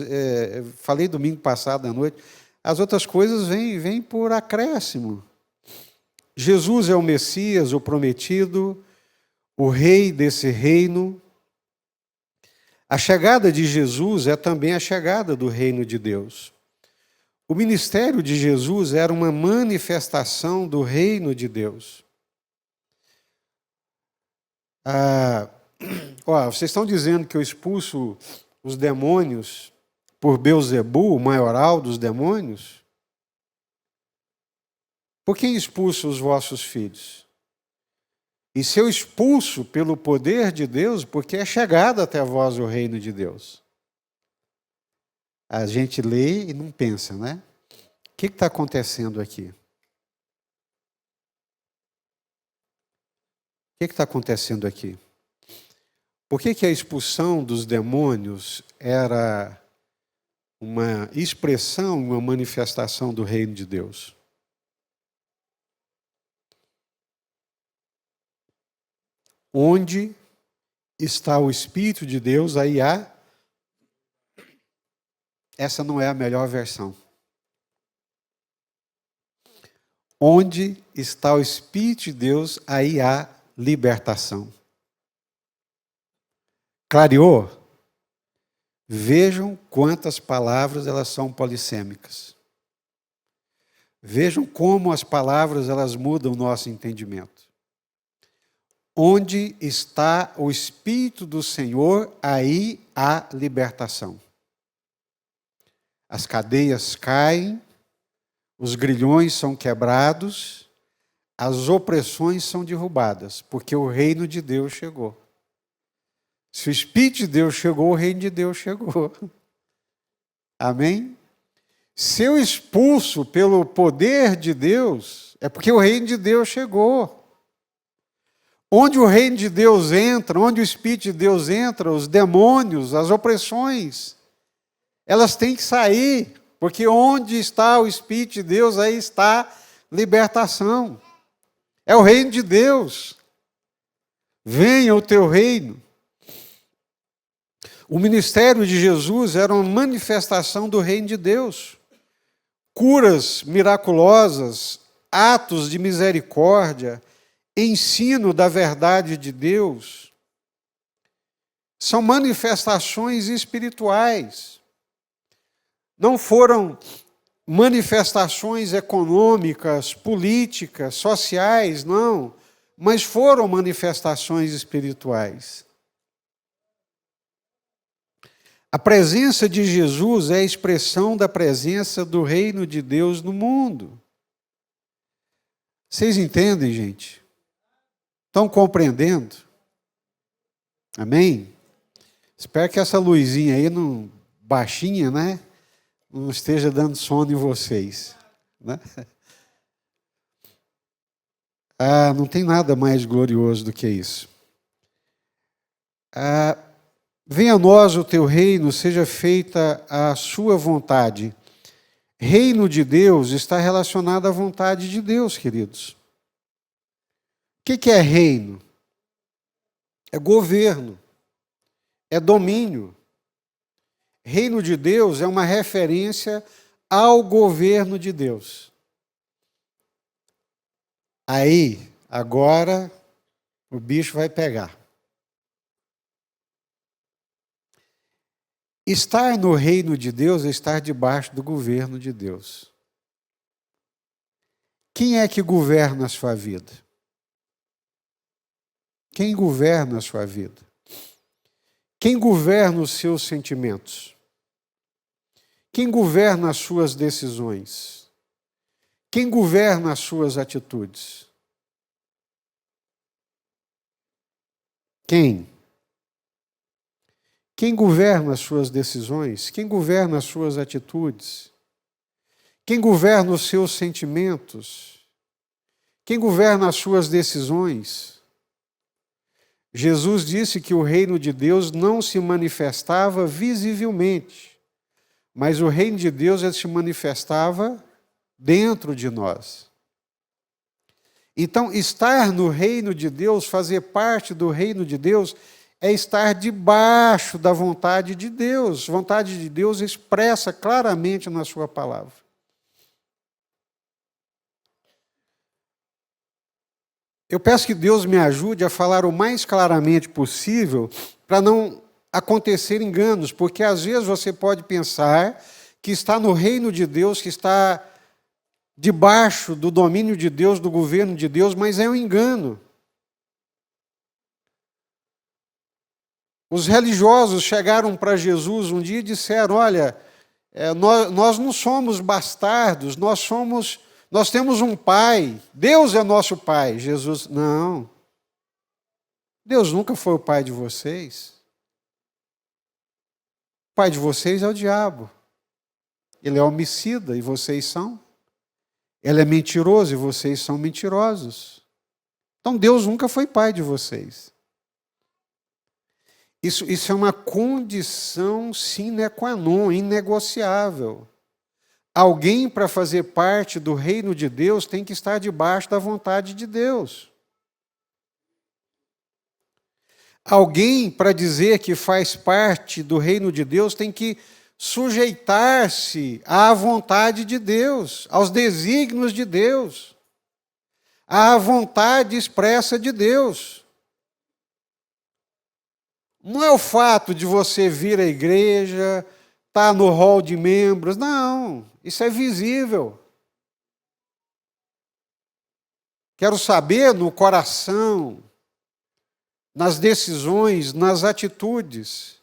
falei domingo passado à noite, as outras coisas vêm por acréscimo. Jesus é o Messias, o prometido, o rei desse reino. A chegada de Jesus é também a chegada do reino de Deus. O ministério de Jesus era uma manifestação do reino de Deus. Ah, vocês estão dizendo que eu expulso os demônios por Beelzebu, o maioral dos demônios? Por quem expulso os vossos filhos? E se eu expulso pelo poder de Deus, porque é chegado até vós o reino de Deus. A gente lê e não pensa, né? O que está acontecendo aqui? O que está acontecendo aqui? Por que a expulsão dos demônios era uma expressão, uma manifestação do reino de Deus? Onde está o Espírito de Deus, aí há. Essa não é a melhor versão. Onde está o Espírito de Deus, aí há libertação. Clareou? Vejam quantas palavras elas são polissêmicas. Vejam como as palavras elas mudam o nosso entendimento. Onde está o Espírito do Senhor, aí há libertação. As cadeias caem, os grilhões são quebrados, as opressões são derrubadas, porque o reino de Deus chegou. Se o Espírito de Deus chegou, o reino de Deus chegou. Amém? Se eu expulso pelo poder de Deus, é porque o reino de Deus chegou. Onde o reino de Deus entra, onde o Espírito de Deus entra, os demônios, as opressões, elas têm que sair, porque onde está o Espírito de Deus, aí está libertação. É o reino de Deus. Venha o teu reino. O ministério de Jesus era uma manifestação do reino de Deus. Curas miraculosas, atos de misericórdia, ensino da verdade de Deus, são manifestações espirituais. Não foram manifestações econômicas, políticas, sociais, não, mas foram manifestações espirituais. A presença de Jesus é a expressão da presença do reino de Deus no mundo. Vocês entendem, gente? Estão compreendendo? Amém? Espero que essa luzinha aí, não, baixinha, né? Não esteja dando sono em vocês. Né? Não tem nada mais glorioso do que isso. Venha a nós o teu reino, seja feita a sua vontade. Reino de Deus está relacionado à vontade de Deus, queridos. O que é reino? É governo, é domínio. Reino de Deus é uma referência ao governo de Deus. Aí, agora, o bicho vai pegar. Estar no reino de Deus é estar debaixo do governo de Deus. Quem é que governa a sua vida? Quem governa a sua vida? Quem governa os seus sentimentos? Quem governa as suas decisões? Quem governa as suas atitudes? Quem? Quem governa as suas decisões? Quem governa as suas atitudes? Quem governa os seus sentimentos? Quem governa as suas decisões? Jesus disse que o reino de Deus não se manifestava visivelmente, mas o reino de Deus se manifestava dentro de nós. Então, estar no reino de Deus, fazer parte do reino de Deus, é estar debaixo da vontade de Deus. Vontade de Deus expressa claramente na sua palavra. Eu peço que Deus me ajude a falar o mais claramente possível para não acontecer enganos, porque às vezes você pode pensar que está no reino de Deus, que está debaixo do domínio de Deus, do governo de Deus, mas é um engano. Os religiosos chegaram para Jesus um dia e disseram: olha, nós não somos bastardos, nós temos um pai, Deus é nosso pai. Jesus: não, Deus nunca foi o pai de vocês. O pai de vocês é o diabo. Ele é homicida e vocês são. Ele é mentiroso e vocês são mentirosos. Então Deus nunca foi pai de vocês. Isso é uma condição sine qua non, inegociável. Alguém, para fazer parte do reino de Deus, tem que estar debaixo da vontade de Deus. Alguém, para dizer que faz parte do reino de Deus, tem que sujeitar-se à vontade de Deus, aos desígnios de Deus, à vontade expressa de Deus. Não é o fato de você vir à igreja, estar no hall de membros, não, isso é visível. Quero saber no coração, nas decisões, nas atitudes,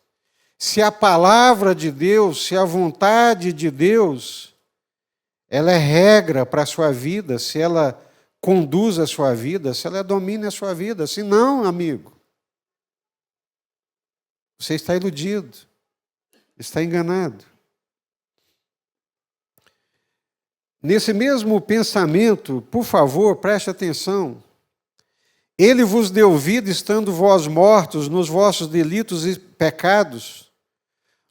se a palavra de Deus, se a vontade de Deus, ela é regra para a sua vida, se ela conduz a sua vida, se ela domina a sua vida. Se não, amigo, você está iludido, está enganado. Nesse mesmo pensamento, por favor, preste atenção. Ele vos deu vida, estando vós mortos nos vossos delitos e pecados,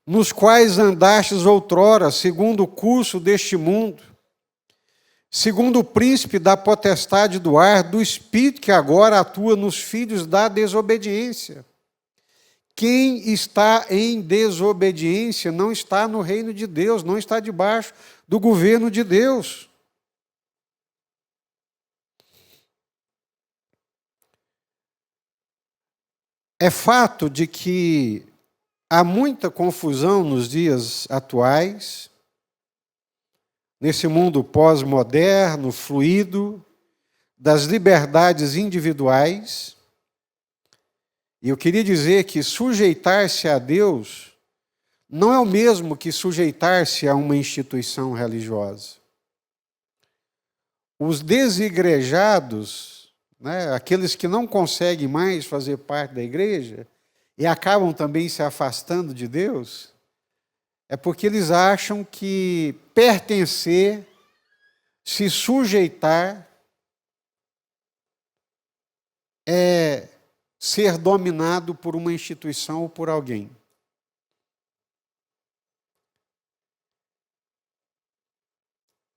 nos quais andastes outrora, segundo o curso deste mundo, segundo o príncipe da potestade do ar, do espírito que agora atua nos filhos da desobediência. Quem está em desobediência não está no reino de Deus, não está debaixo do governo de Deus. É fato de que há muita confusão nos dias atuais, nesse mundo pós-moderno, fluido, das liberdades individuais. E eu queria dizer que sujeitar-se a Deus não é o mesmo que sujeitar-se a uma instituição religiosa. Os desigrejados, aqueles que não conseguem mais fazer parte da igreja e acabam também se afastando de Deus, é porque eles acham que pertencer, se sujeitar, é ser dominado por uma instituição ou por alguém.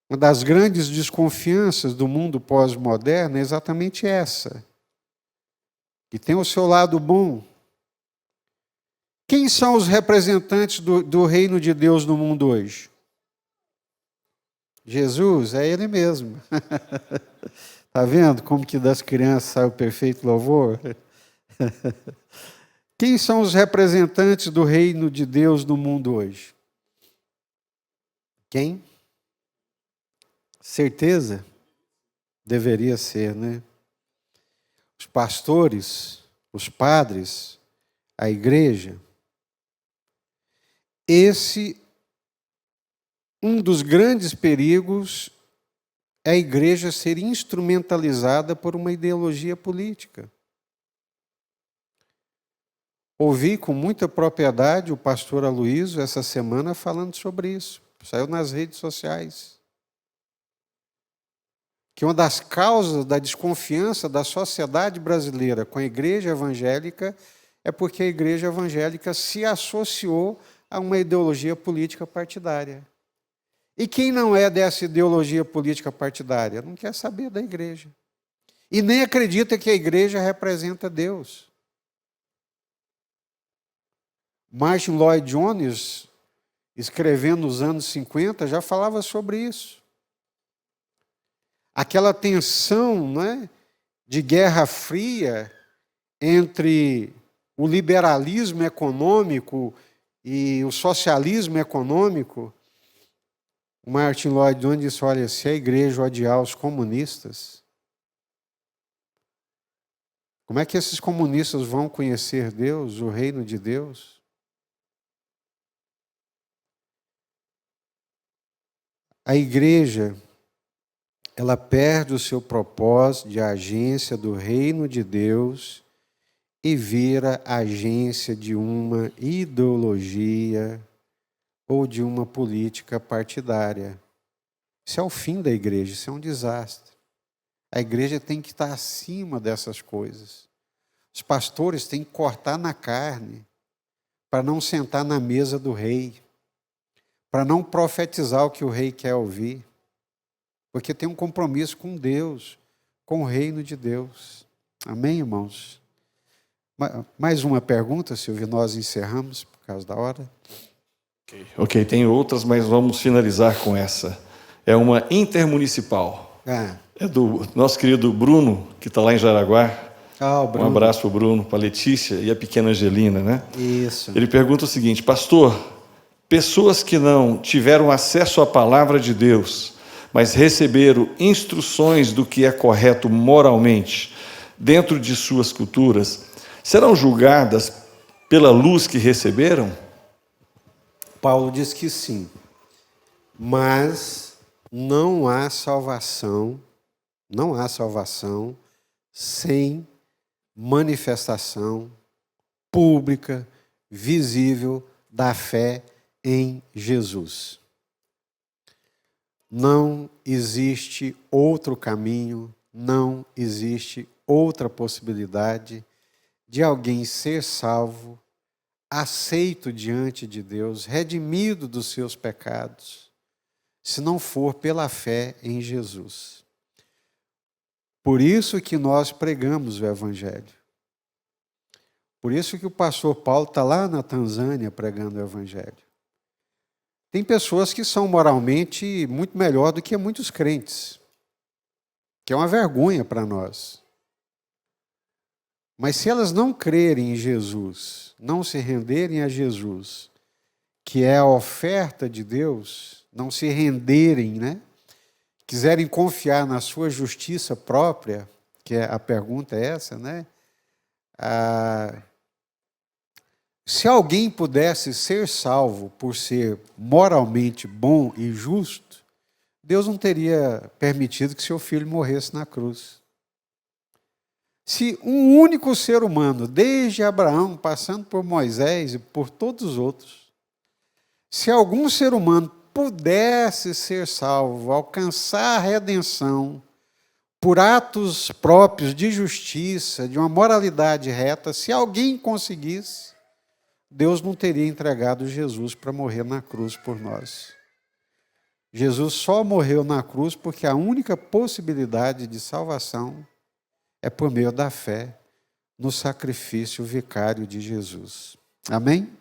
Uma das grandes desconfianças do mundo pós-moderno é exatamente essa. E tem o seu lado bom. Quem são os representantes do reino de Deus no mundo hoje? Jesus, é Ele mesmo. Está vendo como que das crianças sai o perfeito louvor? Quem são os representantes do reino de Deus no mundo hoje? Quem? Certeza? Deveria ser, né? Os pastores, os padres, a igreja. Um dos grandes perigos é a igreja ser instrumentalizada por uma ideologia política. Ouvi com muita propriedade o pastor Aloysio essa semana falando sobre isso. Saiu nas redes sociais. Que uma das causas da desconfiança da sociedade brasileira com a igreja evangélica é porque a igreja evangélica se associou a uma ideologia política partidária. E quem não é dessa ideologia política partidária? Não quer saber da igreja. E nem acredita que a igreja representa Deus. Martin Lloyd Jones, escrevendo nos anos 50, já falava sobre isso. Aquela tensão, de Guerra Fria entre o liberalismo econômico e o socialismo econômico. O Martin Lloyd Jones disse: olha, se a igreja odiar os comunistas, Como é que esses comunistas vão conhecer Deus, o reino de Deus? A igreja, ela perde o seu propósito de agência do reino de Deus e vira agência de uma ideologia ou de uma política partidária. Isso é o fim da igreja, isso é um desastre. A igreja tem que estar acima dessas coisas. Os pastores têm que cortar na carne para não sentar na mesa do rei, para não profetizar o que o rei quer ouvir, porque tem um compromisso com Deus, com o reino de Deus. Amém, irmãos? Mais uma pergunta, Silvio, nós encerramos por causa da hora. Ok, tem outras, mas vamos finalizar com essa. É uma intermunicipal. É do nosso querido Bruno, que está lá em Jaraguá. Bruno. Um abraço para o Bruno, para a Letícia e a pequena Angelina, né? Isso. Ele pergunta o seguinte: pastor, pessoas que não tiveram acesso à palavra de Deus, mas receberam instruções do que é correto moralmente dentro de suas culturas, serão julgadas pela luz que receberam? Paulo diz que sim, mas não há salvação sem manifestação pública, visível da fé em Jesus. Não existe outro caminho, não existe outra possibilidade de alguém ser salvo, aceito diante de Deus, redimido dos seus pecados, se não for pela fé em Jesus. Por isso que nós pregamos o Evangelho. Por isso que o pastor Paulo está lá na Tanzânia pregando o Evangelho. Tem pessoas que são moralmente muito melhor do que muitos crentes, que é uma vergonha para nós. Mas se elas não crerem em Jesus, não se renderem a Jesus, que é a oferta de Deus, não se renderem, né? Quiserem confiar na sua justiça própria, que a pergunta é essa, né? Se alguém pudesse ser salvo por ser moralmente bom e justo, Deus não teria permitido que seu filho morresse na cruz. Se um único ser humano, desde Abraão, passando por Moisés e por todos os outros, se algum ser humano pudesse ser salvo, alcançar a redenção por atos próprios de justiça, de uma moralidade reta, se alguém conseguisse, Deus não teria entregado Jesus para morrer na cruz por nós. Jesus só morreu na cruz porque a única possibilidade de salvação é por meio da fé no sacrifício vicário de Jesus. Amém?